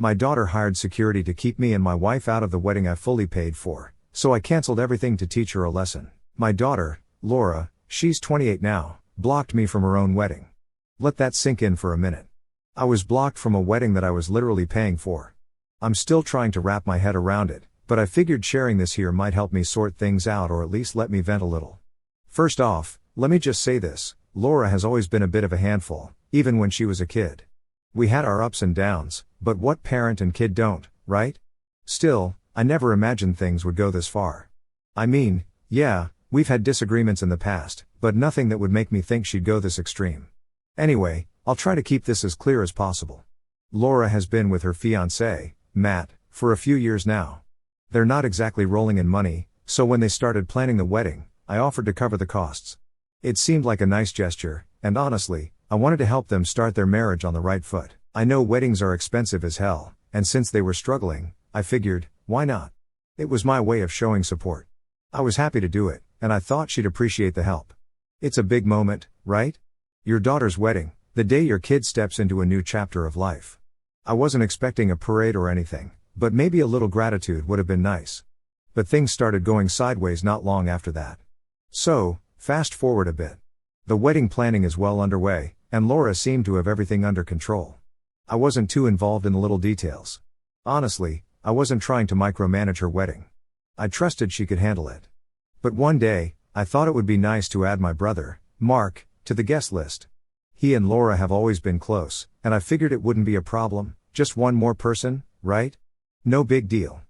My daughter hired security to keep me and my wife out of the wedding I fully paid for, so I canceled everything to teach her a lesson. My daughter, Laura, she's 28 now, blocked me from her own wedding. Let that sink in for a minute. I was blocked from a wedding that I was literally paying for. I'm still trying to wrap my head around it, but I figured sharing this here might help me sort things out or at least let me vent a little. First off, let me just say this, Laura has always been a bit of a handful, even when she was a kid. We had our ups and downs, but what parent and kid don't, right? Still, I never imagined things would go this far. I mean, yeah, we've had disagreements in the past, but nothing that would make me think she'd go this extreme. Anyway, I'll try to keep this as clear as possible. Laura has been with her fiancé, Matt, for a few years now. They're not exactly rolling in money, so when they started planning the wedding, I offered to cover the costs. It seemed like a nice gesture, and honestly, I wanted to help them start their marriage on the right foot. I know weddings are expensive as hell, and since they were struggling, I figured, why not? It was my way of showing support. I was happy to do it, and I thought she'd appreciate the help. It's a big moment, right? Your daughter's wedding, the day your kid steps into a new chapter of life. I wasn't expecting a parade or anything, but maybe a little gratitude would have been nice. But things started going sideways not long after that. So, fast forward a bit. The wedding planning is well underway, and Laura seemed to have everything under control. I wasn't too involved in the little details. Honestly, I wasn't trying to micromanage her wedding. I trusted she could handle it. But one day, I thought it would be nice to add my brother, Mark, to the guest list. He and Laura have always been close, and I figured it wouldn't be a problem, just one more person, right? No big deal.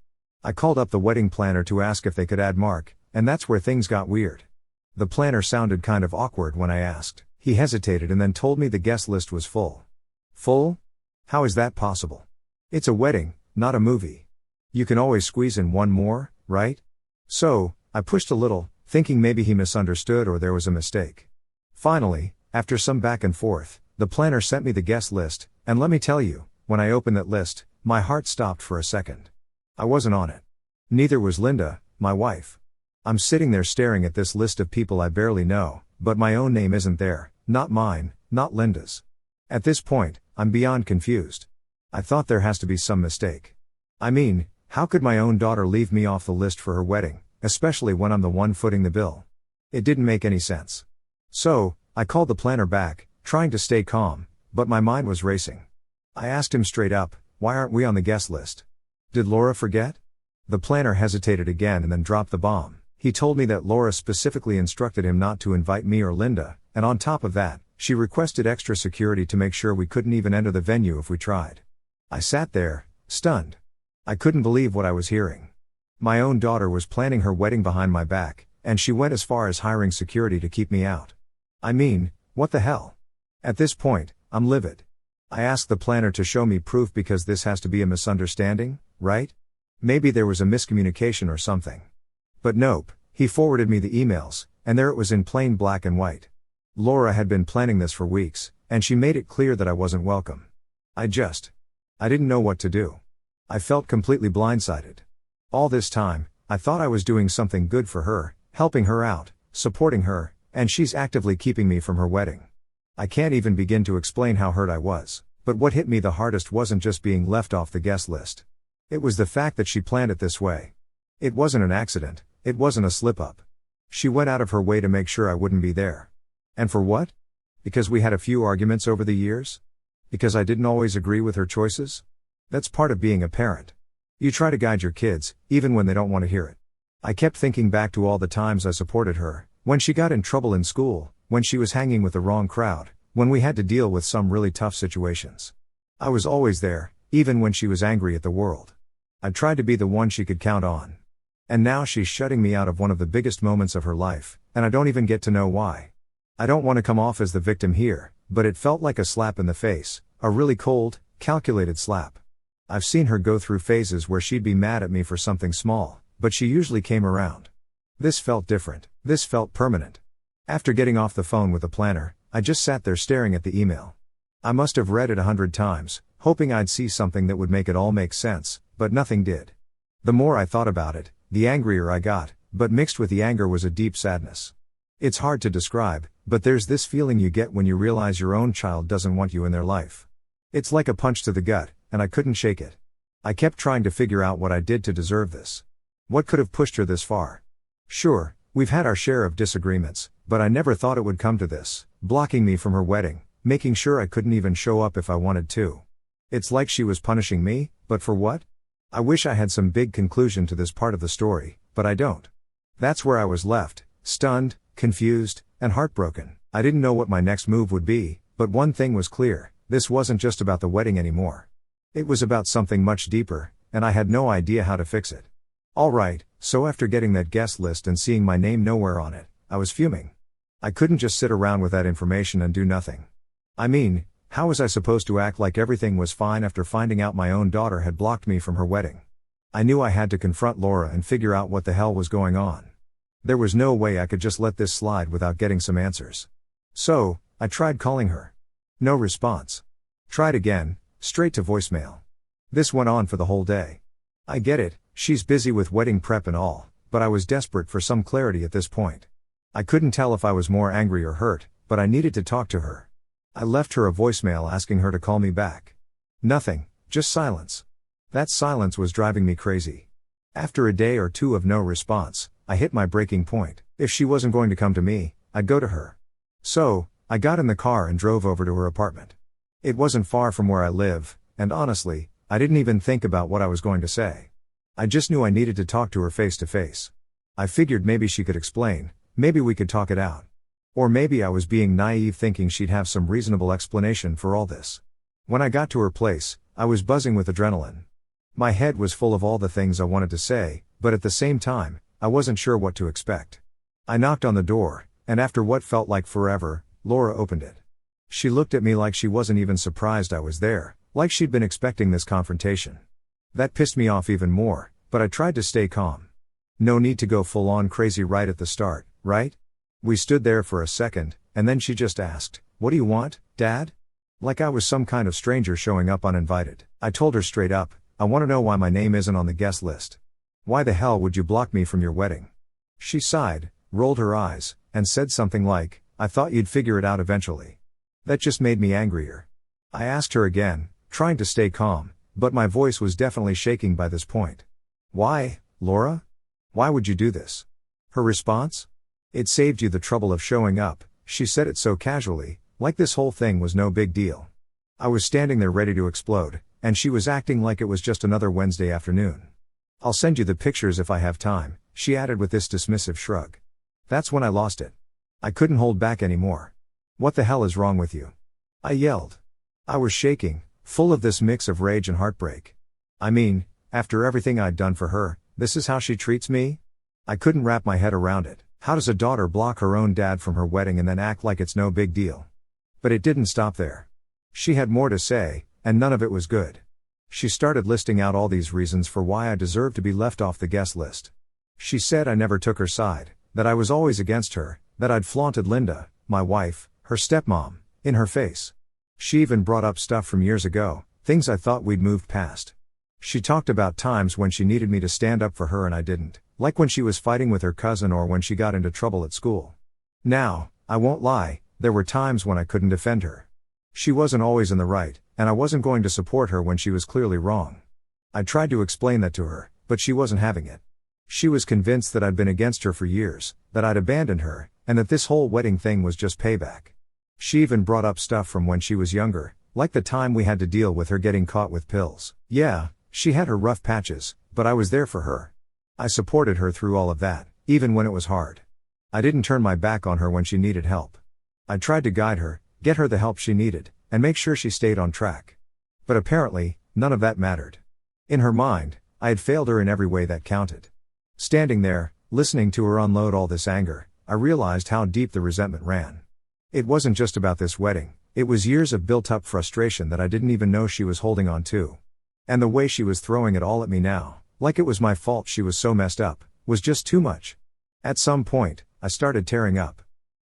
I called up the wedding planner to ask if they could add Mark, and that's where things got weird. The planner sounded kind of awkward when I asked. He hesitated and then told me the guest list was full. Full? How is that possible? It's a wedding, not a movie. You can always squeeze in one more, right? So, I pushed a little, thinking maybe he misunderstood or there was a mistake. Finally, after some back and forth, the planner sent me the guest list, and let me tell you, when I opened that list, my heart stopped for a second. I wasn't on it. Neither was Linda, my wife. I'm sitting there staring at this list of people I barely know, but my own name isn't there, not mine, not Linda's. At this point, I'm beyond confused. I thought there has to be some mistake. I mean, how could my own daughter leave me off the list for her wedding, especially when I'm the one footing the bill? It didn't make any sense. So, I called the planner back, trying to stay calm, but my mind was racing. I asked him straight up, why aren't we on the guest list? Did Laura forget? The planner hesitated again and then dropped the bomb. He told me that Laura specifically instructed him not to invite me or Linda, and on top of that, she requested extra security to make sure we couldn't even enter the venue if we tried. I sat there, stunned. I couldn't believe what I was hearing. My own daughter was planning her wedding behind my back, and she went as far as hiring security to keep me out. I mean, what the hell? At this point, I'm livid. I asked the planner to show me proof because this has to be a misunderstanding, right? Maybe there was a miscommunication or something. But nope, he forwarded me the emails, and there it was in plain black and white. Laura had been planning this for weeks, and she made it clear that I wasn't welcome. I didn't know what to do. I felt completely blindsided. All this time, I thought I was doing something good for her, helping her out, supporting her, and she's actively keeping me from her wedding. I can't even begin to explain how hurt I was, but what hit me the hardest wasn't just being left off the guest list. It was the fact that she planned it this way. It wasn't an accident, it wasn't a slip-up. She went out of her way to make sure I wouldn't be there. And for what? Because we had a few arguments over the years? Because I didn't always agree with her choices? That's part of being a parent. You try to guide your kids, even when they don't want to hear it. I kept thinking back to all the times I supported her, when she got in trouble in school, when she was hanging with the wrong crowd, when we had to deal with some really tough situations. I was always there, even when she was angry at the world. I tried to be the one she could count on. And now she's shutting me out of one of the biggest moments of her life, and I don't even get to know why. I don't want to come off as the victim here, but it felt like a slap in the face, a really cold, calculated slap. I've seen her go through phases where she'd be mad at me for something small, but she usually came around. This felt different, this felt permanent. After getting off the phone with the planner, I just sat there staring at the email. I must have read it 100 times, hoping I'd see something that would make it all make sense, but nothing did. The more I thought about it, the angrier I got, but mixed with the anger was a deep sadness. It's hard to describe, but there's this feeling you get when you realize your own child doesn't want you in their life. It's like a punch to the gut, and I couldn't shake it. I kept trying to figure out what I did to deserve this. What could have pushed her this far? Sure, we've had our share of disagreements, but I never thought it would come to this, blocking me from her wedding, making sure I couldn't even show up if I wanted to. It's like she was punishing me, but for what? I wish I had some big conclusion to this part of the story, but I don't. That's where I was left, stunned, confused, and heartbroken. I didn't know what my next move would be, but one thing was clear: this wasn't just about the wedding anymore. It was about something much deeper, and I had no idea how to fix it. Alright, so after getting that guest list and seeing my name nowhere on it, I was fuming. I couldn't just sit around with that information and do nothing. I mean, how was I supposed to act like everything was fine after finding out my own daughter had blocked me from her wedding? I knew I had to confront Laura and figure out what the hell was going on. There was no way I could just let this slide without getting some answers. So, I tried calling her. No response. Tried again, straight to voicemail. This went on for the whole day. I get it, she's busy with wedding prep and all, but I was desperate for some clarity at this point. I couldn't tell if I was more angry or hurt, but I needed to talk to her. I left her a voicemail asking her to call me back. Nothing, just silence. That silence was driving me crazy. After a day or two of no response, I hit my breaking point. If she wasn't going to come to me, I'd go to her. So, I got in the car and drove over to her apartment. It wasn't far from where I live, and honestly, I didn't even think about what I was going to say. I just knew I needed to talk to her face to face. I figured maybe she could explain, maybe we could talk it out. Or maybe I was being naive thinking she'd have some reasonable explanation for all this. When I got to her place, I was buzzing with adrenaline. My head was full of all the things I wanted to say, but at the same time, I wasn't sure what to expect. I knocked on the door, and after what felt like forever, Laura opened it. She looked at me like she wasn't even surprised I was there, like she'd been expecting this confrontation. That pissed me off even more, but I tried to stay calm. No need to go full-on crazy right at the start, right? We stood there for a second, and then she just asked, "What do you want, Dad?" Like I was some kind of stranger showing up uninvited. I told her straight up, "I want to know why my name isn't on the guest list. Why the hell would you block me from your wedding?" She sighed, rolled her eyes, and said something like, "I thought you'd figure it out eventually." That just made me angrier. I asked her again, trying to stay calm, but my voice was definitely shaking by this point. "Why, Laura? Why would you do this?" Her response? "It saved you the trouble of showing up," she said it so casually, like this whole thing was no big deal. I was standing there ready to explode, and she was acting like it was just another Wednesday afternoon. "I'll send you the pictures if I have time," she added with this dismissive shrug. That's when I lost it. I couldn't hold back anymore. "What the hell is wrong with you?" I yelled. I was shaking, full of this mix of rage and heartbreak. I mean, after everything I'd done for her, this is how she treats me? I couldn't wrap my head around it. How does a daughter block her own dad from her wedding and then act like it's no big deal? But it didn't stop there. She had more to say, and none of it was good. She started listing out all these reasons for why I deserved to be left off the guest list. She said I never took her side, that I was always against her, that I'd flaunted Linda, my wife, her stepmom, in her face. She even brought up stuff from years ago, things I thought we'd moved past. She talked about times when she needed me to stand up for her and I didn't, like when she was fighting with her cousin or when she got into trouble at school. Now, I won't lie, there were times when I couldn't defend her. She wasn't always in the right, and I wasn't going to support her when she was clearly wrong. I tried to explain that to her, but she wasn't having it. She was convinced that I'd been against her for years, that I'd abandoned her, and that this whole wedding thing was just payback. She even brought up stuff from when she was younger, like the time we had to deal with her getting caught with pills. Yeah, she had her rough patches, but I was there for her. I supported her through all of that, even when it was hard. I didn't turn my back on her when she needed help. I tried to guide her, get her the help she needed, and make sure she stayed on track. But apparently, none of that mattered. In her mind, I had failed her in every way that counted. Standing there, listening to her unload all this anger, I realized how deep the resentment ran. It wasn't just about this wedding, it was years of built-up frustration that I didn't even know she was holding on to. And the way she was throwing it all at me now, like it was my fault she was so messed up, was just too much. At some point, I started tearing up.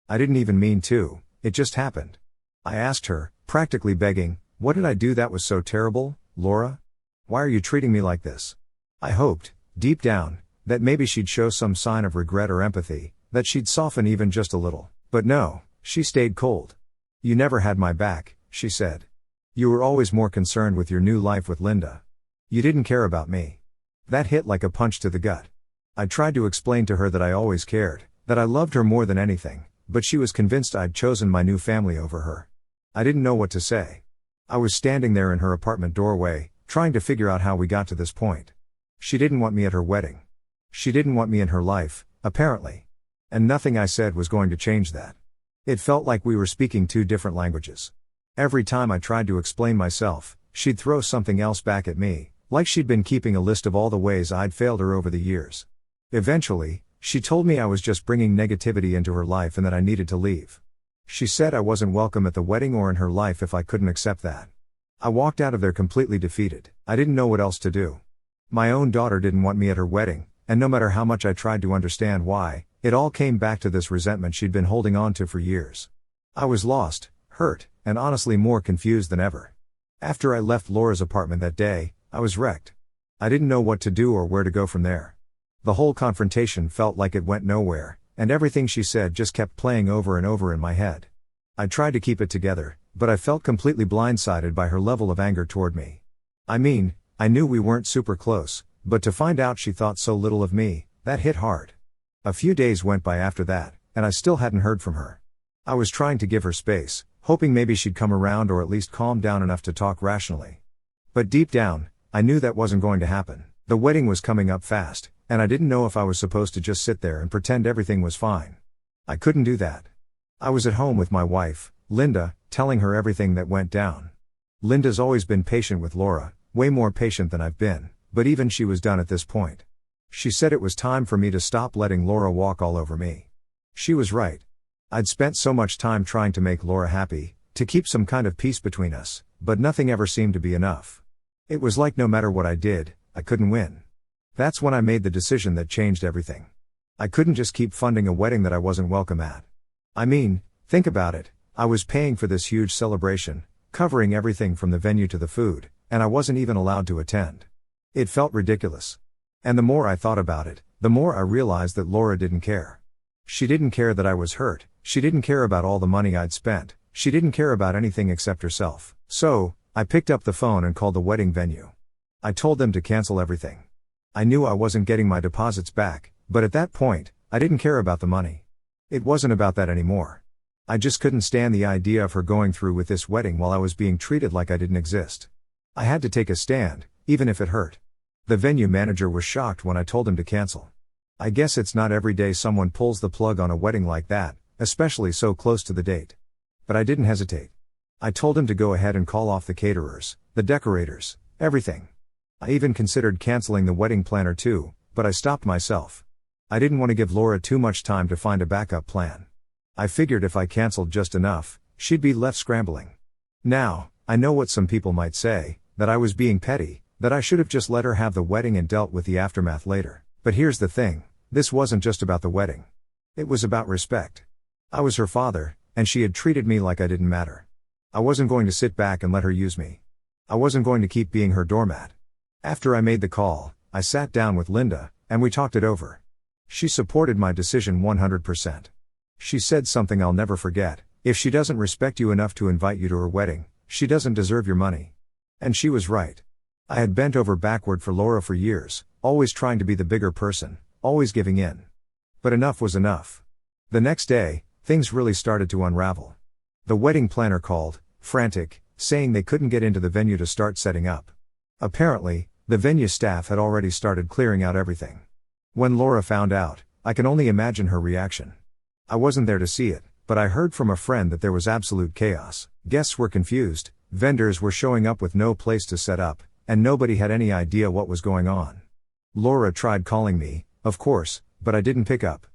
I didn't even mean to, it just happened. I asked her, practically begging, "What did I do that was so terrible, Laura? Why are you treating me like this?" I hoped, deep down, that maybe she'd show some sign of regret or empathy, that she'd soften even just a little. But no, she stayed cold. "You never had my back," she said. You were always more concerned with your new life with Linda. You didn't care about me. That hit like a punch to the gut. I tried to explain to her that I always cared, that I loved her more than anything, but she was convinced I'd chosen my new family over her. I didn't know what to say. I was standing there in her apartment doorway, trying to figure out how we got to this point. She didn't want me at her wedding. She didn't want me in her life, apparently. And nothing I said was going to change that. It felt like we were speaking two different languages. Every time I tried to explain myself, she'd throw something else back at me, like she'd been keeping a list of all the ways I'd failed her over the years. Eventually, she told me I was just bringing negativity into her life and that I needed to leave. She said I wasn't welcome at the wedding or in her life if I couldn't accept that. I walked out of there completely defeated. I didn't know what else to do. My own daughter didn't want me at her wedding, and no matter how much I tried to understand why, it all came back to this resentment she'd been holding on to for years. I was lost, hurt, and honestly more confused than ever. After I left Laura's apartment that day, I was wrecked. I didn't know what to do or where to go from there. The whole confrontation felt like it went nowhere, and everything she said just kept playing over and over in my head. I tried to keep it together, but I felt completely blindsided by her level of anger toward me. I mean, I knew we weren't super close, but to find out she thought so little of me, that hit hard. A few days went by after that, and I still hadn't heard from her. I was trying to give her space, hoping maybe she'd come around or at least calm down enough to talk rationally. But deep down, I knew that wasn't going to happen. The wedding was coming up fast, and I didn't know if I was supposed to just sit there and pretend everything was fine. I couldn't do that. I was at home with my wife, Linda, telling her everything that went down. Linda's always been patient with Laura, way more patient than I've been, but even she was done at this point. She said it was time for me to stop letting Laura walk all over me. She was right. I'd spent so much time trying to make Laura happy, to keep some kind of peace between us, but nothing ever seemed to be enough. It was like no matter what I did, I couldn't win. That's when I made the decision that changed everything. I couldn't just keep funding a wedding that I wasn't welcome at. I mean, think about it, I was paying for this huge celebration, covering everything from the venue to the food, and I wasn't even allowed to attend. It felt ridiculous. And the more I thought about it, the more I realized that Laura didn't care. She didn't care that I was hurt, she didn't care about all the money I'd spent, she didn't care about anything except herself. So, I picked up the phone and called the wedding venue. I told them to cancel everything. I knew I wasn't getting my deposits back, but at that point, I didn't care about the money. It wasn't about that anymore. I just couldn't stand the idea of her going through with this wedding while I was being treated like I didn't exist. I had to take a stand, even if it hurt. The venue manager was shocked when I told him to cancel. I guess it's not every day someone pulls the plug on a wedding like that, especially so close to the date. But I didn't hesitate. I told him to go ahead and call off the caterers, the decorators, everything. I even considered canceling the wedding planner too, but I stopped myself. I didn't want to give Laura too much time to find a backup plan. I figured if I canceled just enough, she'd be left scrambling. Now, I know what some people might say, that I was being petty, that I should have just let her have the wedding and dealt with the aftermath later. But here's the thing, this wasn't just about the wedding. It was about respect. I was her father, and she had treated me like I didn't matter. I wasn't going to sit back and let her use me. I wasn't going to keep being her doormat. After I made the call, I sat down with Linda, and we talked it over. She supported my decision 100%. She said something I'll never forget: if she doesn't respect you enough to invite you to her wedding, she doesn't deserve your money. And she was right. I had bent over backward for Laura for years, always trying to be the bigger person, always giving in. But enough was enough. The next day, things really started to unravel. The wedding planner called, frantic, saying they couldn't get into the venue to start setting up. Apparently, the venue staff had already started clearing out everything. When Laura found out, I can only imagine her reaction. I wasn't there to see it, but I heard from a friend that there was absolute chaos. Guests were confused, vendors were showing up with no place to set up, and nobody had any idea what was going on. Laura tried calling me, of course, but I didn't pick up.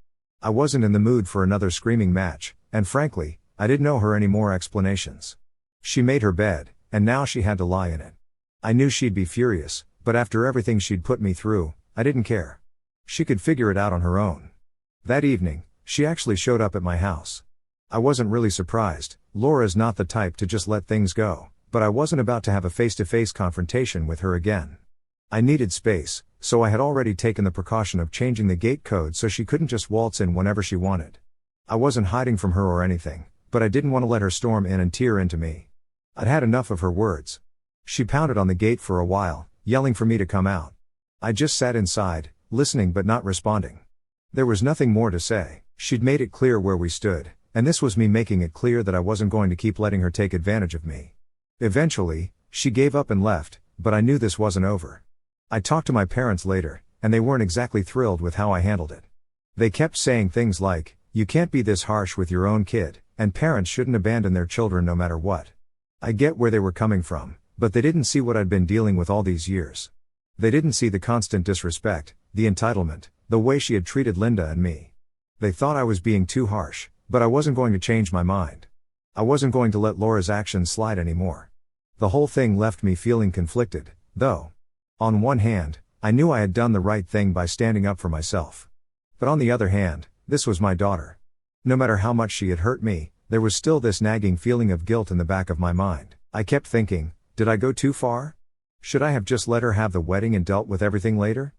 I wasn't in the mood for another screaming match, and frankly, I didn't owe her any more explanations. She made her bed, and now she had to lie in it. I knew she'd be furious, but after everything she'd put me through, I didn't care. She could figure it out on her own. That evening, she actually showed up at my house. I wasn't really surprised. Laura's not the type to just let things go, but I wasn't about to have a face-to-face confrontation with her again. I needed space, so I had already taken the precaution of changing the gate code so she couldn't just waltz in whenever she wanted. I wasn't hiding from her or anything, but I didn't want to let her storm in and tear into me. I'd had enough of her words. She pounded on the gate for a while, yelling for me to come out. I just sat inside, listening but not responding. There was nothing more to say. She'd made it clear where we stood, and this was me making it clear that I wasn't going to keep letting her take advantage of me. Eventually, she gave up and left, but I knew this wasn't over. I talked to my parents later, and they weren't exactly thrilled with how I handled it. They kept saying things like, "You can't be this harsh with your own kid, and parents shouldn't abandon their children no matter what." I get where they were coming from, but they didn't see what I'd been dealing with all these years. They didn't see the constant disrespect, the entitlement, the way she had treated Linda and me. They thought I was being too harsh, but I wasn't going to change my mind. I wasn't going to let Laura's actions slide anymore. The whole thing left me feeling conflicted, though. On one hand, I knew I had done the right thing by standing up for myself. But on the other hand, this was my daughter. No matter how much she had hurt me, there was still this nagging feeling of guilt in the back of my mind. I kept thinking, did I go too far? Should I have just let her have the wedding and dealt with everything later?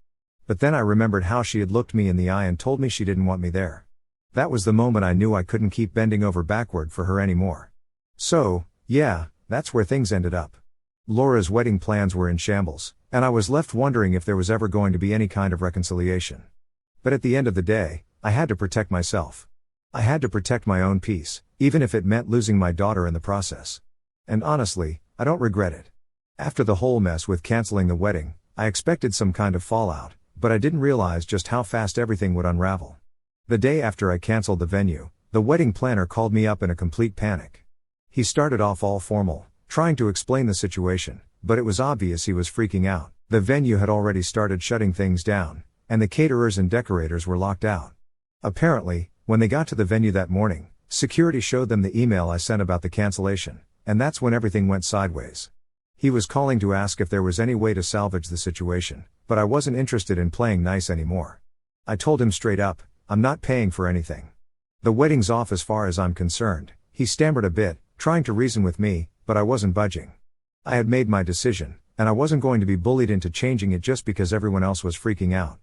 But then I remembered how she had looked me in the eye and told me she didn't want me there. That was the moment I knew I couldn't keep bending over backward for her anymore. So, yeah, that's where things ended up. Laura's wedding plans were in shambles, and I was left wondering if there was ever going to be any kind of reconciliation. But at the end of the day, I had to protect myself. I had to protect my own peace, even if it meant losing my daughter in the process. And honestly, I don't regret it. After the whole mess with canceling the wedding, I expected some kind of fallout, but I didn't realize just how fast everything would unravel. The day after I canceled the venue, the wedding planner called me up in a complete panic. He started off all formal, trying to explain the situation, but it was obvious he was freaking out. The venue had already started shutting things down, and the caterers and decorators were locked out. Apparently, when they got to the venue that morning, security showed them the email I sent about the cancellation, and that's when everything went sideways. He was calling to ask if there was any way to salvage the situation, but I wasn't interested in playing nice anymore. I told him straight up, I'm not paying for anything. The wedding's off as far as I'm concerned. He stammered a bit, trying to reason with me, but I wasn't budging. I had made my decision, and I wasn't going to be bullied into changing it just because everyone else was freaking out.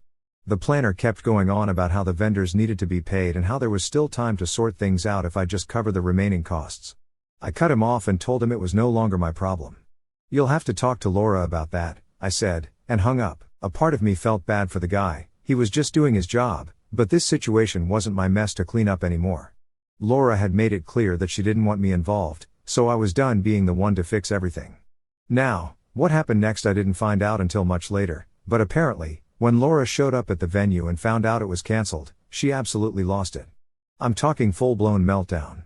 The planner kept going on about how the vendors needed to be paid and how there was still time to sort things out if I just covered the remaining costs. I cut him off and told him it was no longer my problem. You'll have to talk to Laura about that, I said, and hung up. A part of me felt bad for the guy. He was just doing his job, but this situation wasn't my mess to clean up anymore. Laura had made it clear that she didn't want me involved, so I was done being the one to fix everything. Now, what happened next I didn't find out until much later, but apparently, when Laura showed up at the venue and found out it was cancelled, she absolutely lost it. I'm talking full-blown meltdown.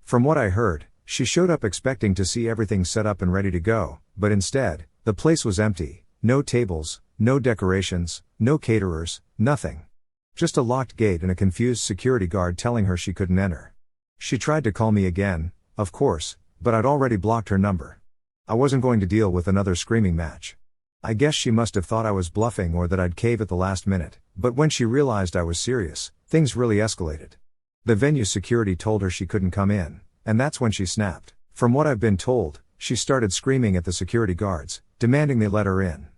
From what I heard, she showed up expecting to see everything set up and ready to go, but instead, the place was empty. No tables, no decorations, no caterers, nothing. Just a locked gate and a confused security guard telling her she couldn't enter. She tried to call me again, of course, but I'd already blocked her number. I wasn't going to deal with another screaming match. I guess she must have thought I was bluffing or that I'd cave at the last minute, but when she realized I was serious, things really escalated. The venue security told her she couldn't come in, and that's when she snapped. From what I've been told, she started screaming at the security guards, demanding they let her in.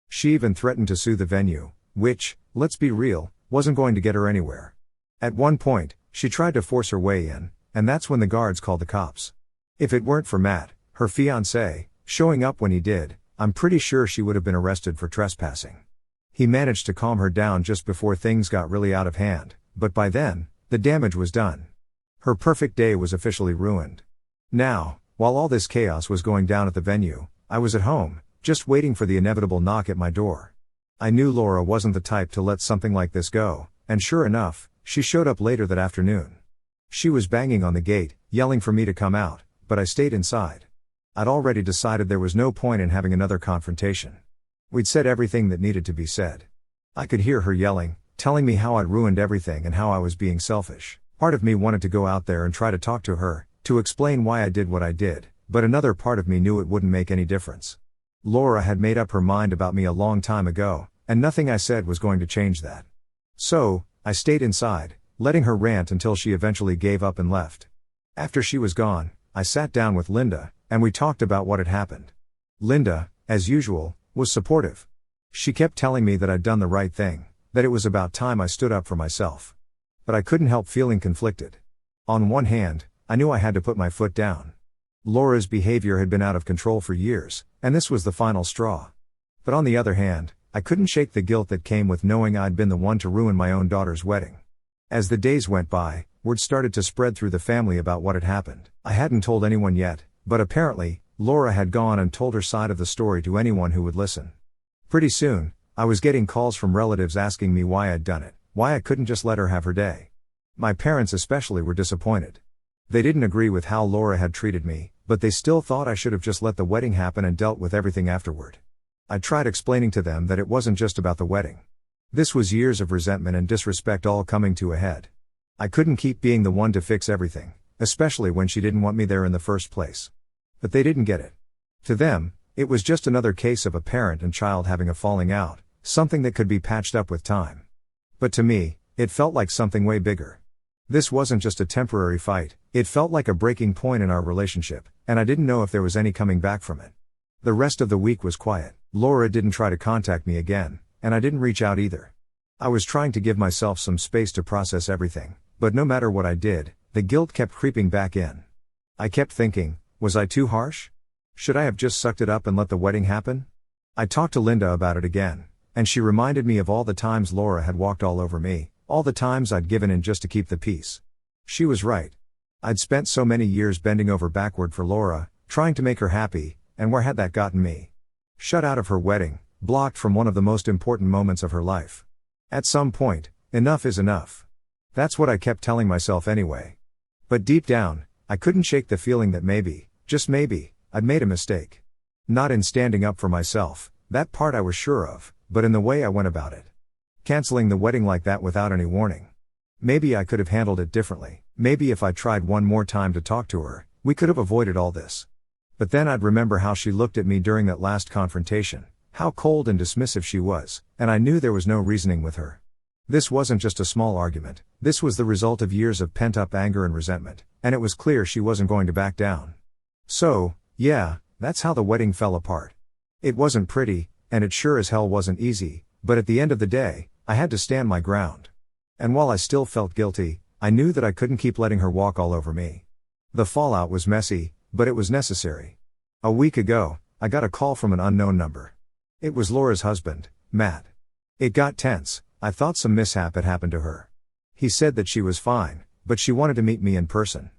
She even threatened to sue the venue, which, let's be real, wasn't going to get her anywhere. At one point, she tried to force her way in, and that's when the guards called the cops. If it weren't for Matt, her fiancé, showing up when he did, I'm pretty sure she would have been arrested for trespassing. He managed to calm her down just before things got really out of hand, but by then, the damage was done. Her perfect day was officially ruined. Now, while all this chaos was going down at the venue, I was at home, just waiting for the inevitable knock at my door. I knew Laura wasn't the type to let something like this go, and sure enough, she showed up later that afternoon. She was banging on the gate, yelling for me to come out, but I stayed inside. I'd already decided there was no point in having another confrontation. We'd said everything that needed to be said. I could hear her yelling, telling me how I'd ruined everything and how I was being selfish. Part of me wanted to go out there and try to talk to her, to explain why I did what I did, but another part of me knew it wouldn't make any difference. Laura had made up her mind about me a long time ago, and nothing I said was going to change that. So, I stayed inside, letting her rant until she eventually gave up and left. After she was gone, I sat down with Linda, and we talked about what had happened. Linda, as usual, was supportive. She kept telling me that I'd done the right thing, that it was about time I stood up for myself. But I couldn't help feeling conflicted. On one hand, I knew I had to put my foot down. Laura's behavior had been out of control for years, and this was the final straw. But on the other hand, I couldn't shake the guilt that came with knowing I'd been the one to ruin my own daughter's wedding. As the days went by, word started to spread through the family about what had happened. I hadn't told anyone yet, but apparently, Laura had gone and told her side of the story to anyone who would listen. Pretty soon, I was getting calls from relatives asking me why I'd done it, why I couldn't just let her have her day. My parents especially were disappointed. They didn't agree with how Laura had treated me, but they still thought I should have just let the wedding happen and dealt with everything afterward. I tried explaining to them that it wasn't just about the wedding. This was years of resentment and disrespect all coming to a head. I couldn't keep being the one to fix everything, especially when she didn't want me there in the first place. But they didn't get it. To them, it was just another case of a parent and child having a falling out, something that could be patched up with time. But to me, it felt like something way bigger. This wasn't just a temporary fight, it felt like a breaking point in our relationship, and I didn't know if there was any coming back from it. The rest of the week was quiet. Laura didn't try to contact me again, and I didn't reach out either. I was trying to give myself some space to process everything, but no matter what I did, the guilt kept creeping back in. I kept thinking, was I too harsh? Should I have just sucked it up and let the wedding happen? I talked to Linda about it again, and she reminded me of all the times Laura had walked all over me, all the times I'd given in just to keep the peace. She was right. I'd spent so many years bending over backward for Laura, trying to make her happy, and where had that gotten me? Shut out of her wedding, blocked from one of the most important moments of her life. At some point, enough is enough. That's what I kept telling myself anyway. But deep down, I couldn't shake the feeling that maybe, just maybe, I'd made a mistake. Not in standing up for myself, that part I was sure of, but in the way I went about it. Canceling the wedding like that without any warning. Maybe I could have handled it differently. Maybe if I tried one more time to talk to her, we could have avoided all this. But then I'd remember how she looked at me during that last confrontation, how cold and dismissive she was, and I knew there was no reasoning with her. This wasn't just a small argument, this was the result of years of pent-up anger and resentment, and it was clear she wasn't going to back down. So, yeah, that's how the wedding fell apart. It wasn't pretty, and it sure as hell wasn't easy, but at the end of the day, I had to stand my ground. And while I still felt guilty, I knew that I couldn't keep letting her walk all over me. The fallout was messy, but it was necessary. A week ago, I got a call from an unknown number. It was Laura's husband, Matt. It got tense. I thought some mishap had happened to her. He said that she was fine, but she wanted to meet me in person.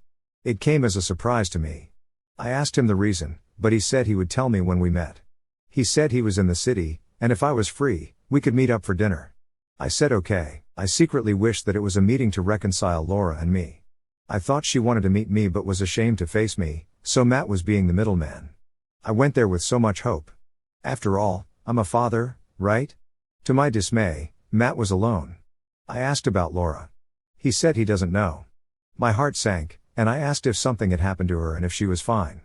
It came as a surprise to me. I asked him the reason, but he said he would tell me when we met. He said he was in the city, and if I was free, we could meet up for dinner. I said okay. I secretly wished that it was a meeting to reconcile Laura and me. I thought she wanted to meet me but was ashamed to face me, so Matt was being the middleman. I went there with so much hope. After all, I'm a father, right? To my dismay, Matt was alone. I asked about Laura. He said he doesn't know. My heart sank, and I asked if something had happened to her and if she was fine.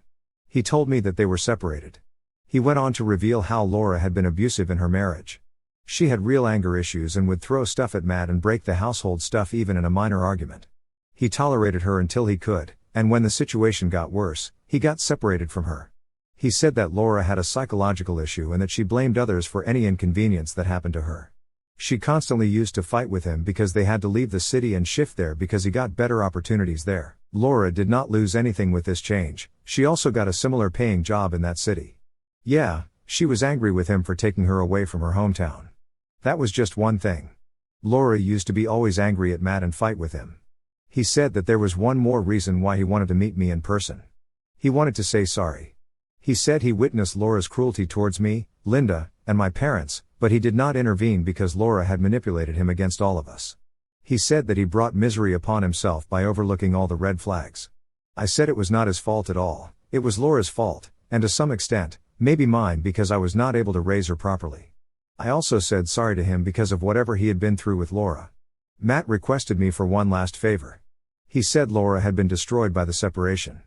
He told me that they were separated. He went on to reveal how Laura had been abusive in her marriage. She had real anger issues and would throw stuff at Matt and break the household stuff even in a minor argument. He tolerated her until he could, and when the situation got worse, he got separated from her. He said that Laura had a psychological issue and that she blamed others for any inconvenience that happened to her. She constantly used to fight with him because they had to leave the city and shift there because he got better opportunities there. Laura did not lose anything with this change, she also got a similar paying job in that city. Yeah, she was angry with him for taking her away from her hometown. That was just one thing. Laura used to be always angry at Matt and fight with him. He said that there was one more reason why he wanted to meet me in person. He wanted to say sorry. He said he witnessed Laura's cruelty towards me, Linda, and my parents, but he did not intervene because Laura had manipulated him against all of us. He said that he brought misery upon himself by overlooking all the red flags. I said it was not his fault at all, it was Laura's fault, and to some extent, maybe mine because I was not able to raise her properly. I also said sorry to him because of whatever he had been through with Laura. Matt requested me for one last favor. He said Laura had been destroyed by the separation.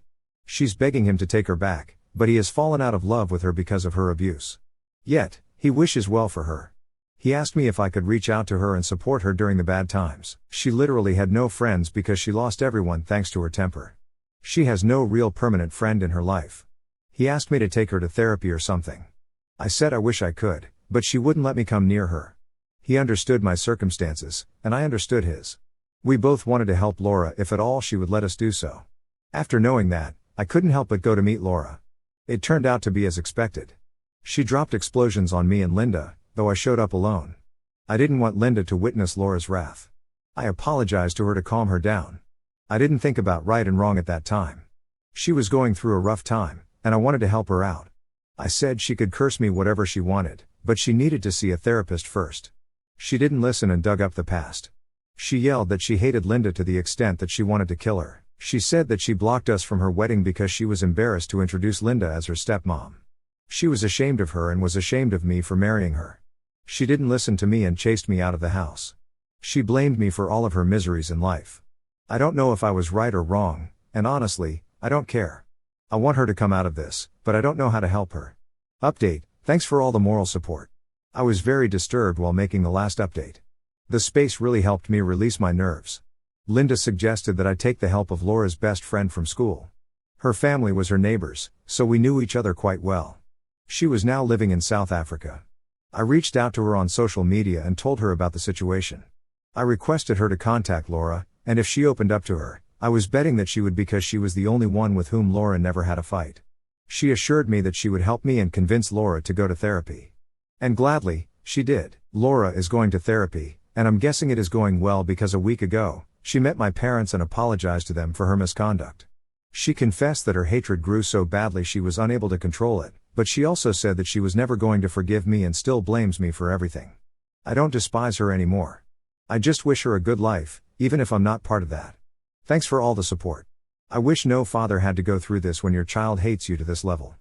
She's begging him to take her back, but he has fallen out of love with her because of her abuse. Yet, he wishes well for her. He asked me if I could reach out to her and support her during the bad times. She literally had no friends because she lost everyone thanks to her temper. She has no real permanent friend in her life. He asked me to take her to therapy or something. I said I wish I could, but she wouldn't let me come near her. He understood my circumstances, and I understood his. We both wanted to help Laura if at all she would let us do so. After knowing that, I couldn't help but go to meet Laura. It turned out to be as expected. She dropped explosions on me and Linda, though I showed up alone. I didn't want Linda to witness Laura's wrath. I apologized to her to calm her down. I didn't think about right and wrong at that time. She was going through a rough time, and I wanted to help her out. I said she could curse me whatever she wanted, but she needed to see a therapist first. She didn't listen and dug up the past. She yelled that she hated Linda to the extent that she wanted to kill her. She said that she blocked us from her wedding because she was embarrassed to introduce Linda as her stepmom. She was ashamed of her and was ashamed of me for marrying her. She didn't listen to me and chased me out of the house. She blamed me for all of her miseries in life. I don't know if I was right or wrong, and honestly, I don't care. I want her to come out of this, but I don't know how to help her. Update: thanks for all the moral support. I was very disturbed while making the last update. The space really helped me release my nerves. Linda suggested that I take the help of Laura's best friend from school. Her family was her neighbors, so we knew each other quite well. She was now living in South Africa. I reached out to her on social media and told her about the situation. I requested her to contact Laura, and if she opened up to her, I was betting that she would because she was the only one with whom Laura never had a fight. She assured me that she would help me and convince Laura to go to therapy. And gladly, she did. Laura is going to therapy, and I'm guessing it is going well because a week ago, she met my parents and apologized to them for her misconduct. She confessed that her hatred grew so badly she was unable to control it, but she also said that she was never going to forgive me and still blames me for everything. I don't despise her anymore. I just wish her a good life, even if I'm not part of that. Thanks for all the support. I wish no father had to go through this when your child hates you to this level.